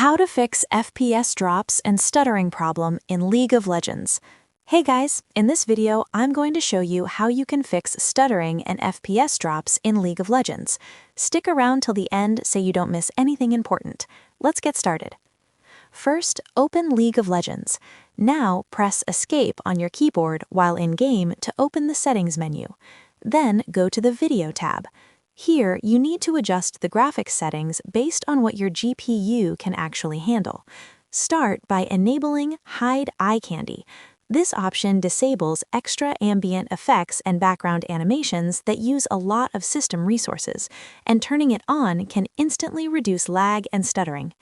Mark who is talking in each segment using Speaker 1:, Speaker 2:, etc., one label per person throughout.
Speaker 1: How to fix FPS drops and stuttering problem in League of Legends. Hey guys, in this video, I'm going to show you how you can fix stuttering and FPS drops in League of Legends. Stick around till the end so you don't miss anything important. Let's get started. First, open League of Legends. Now, press Escape on your keyboard while in-game to open the Settings menu. Then, go to the Video tab. Here, you need to adjust the graphics settings based on what your GPU can actually handle. Start by enabling Hide Eye Candy. This option disables extra ambient effects and background animations that use a lot of system resources, and turning it on can instantly reduce lag and stuttering.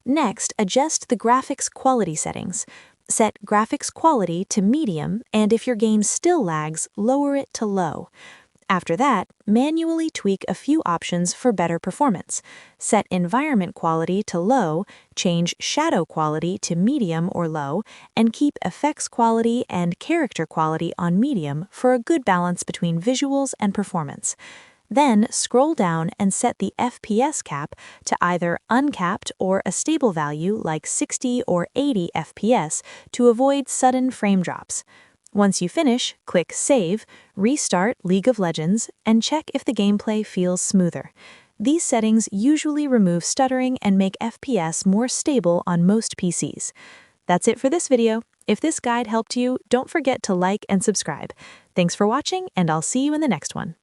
Speaker 1: Next, adjust the graphics quality settings. Set graphics quality to medium, and if your game still lags, lower it to low. After that, manually tweak a few options for better performance. Set environment quality to low, change shadow quality to medium or low, and keep effects quality and character quality on medium for a good balance between visuals and performance. Then scroll down and set the FPS cap to either uncapped or a stable value like 60 or 80 FPS to avoid sudden frame drops. Once you finish, click Save, restart League of Legends, and check if the gameplay feels smoother. These settings usually remove stuttering and make FPS more stable on most PCs. That's it for this video. If this guide helped you, don't forget to like and subscribe. Thanks for watching, and I'll see you in the next one.